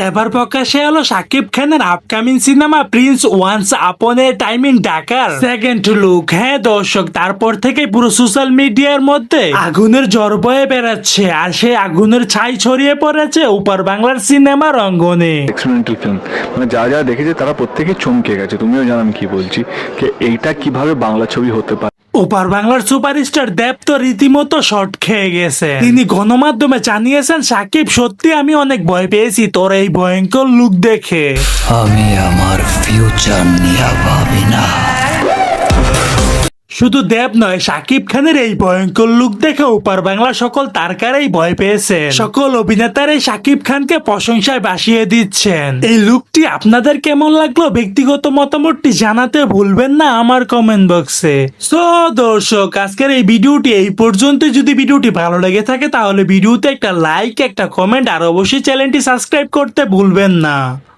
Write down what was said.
এবার প্রকাশে এলো শাকিব খানের upcoming cinema prince once upon a time in ঢাকার সেকেন্ড লুক। হ্যাঁ দর্শক, তারপর থেকে পুরো সোশ্যাল মিডিয়ার মধ্যে আগুনের ঝড় বয়ে বেড়াচ্ছে, আর সেই আগুনের ছাই ছড়িয়ে পড়েছে ওপার বাংলার সিনেমার অঙ্গনে। এক্সপেরিমেন্টাল ফিল্ম, মানে যারা যারা দেখেছে তারা প্রত্যেকে চমকে গেছে। তুমিও জানো আমি কি বলছি, যে এইটা কিভাবে বাংলা ছবি হতে পারে। ওপার বাংলার সুপারস্টার দেব তো রীতিমতো শর্ট খেয়ে গেছে। তিনি গণমাধ্যমে জানিয়েছেন, সাকিব সত্যি আমি অনেক ভয় পেয়েছি তোর এই ভয়ঙ্কর লুক দেখে। আমি আমার ফিউচার নিয়ে ভাবি না। শুধু দেব নয়, সাকিব খানের এই ভয়ঙ্কর লুক দেখে ওপার বাংলা সকল তারকারাই ভয় পেয়েছে। সকল অভিনেতারাই সাকিব খানকে প্রশংসায় ভাসিয়ে দিচ্ছেন। এই লুকটি আপনাদের কেমন লাগলো ব্যক্তিগত মতামতটি জানাতে ভুলবেন না আমার কমেন্ট বক্সে। সো দর্শক, আজকের এই ভিডিওটি এই পর্যন্ত। যদি ভিডিওটি ভালো লেগে থাকে তাহলে ভিডিওতে একটা লাইক, একটা কমেন্ট আর অবশ্যই চ্যানেলটি সাবস্ক্রাইব করতে ভুলবেন না।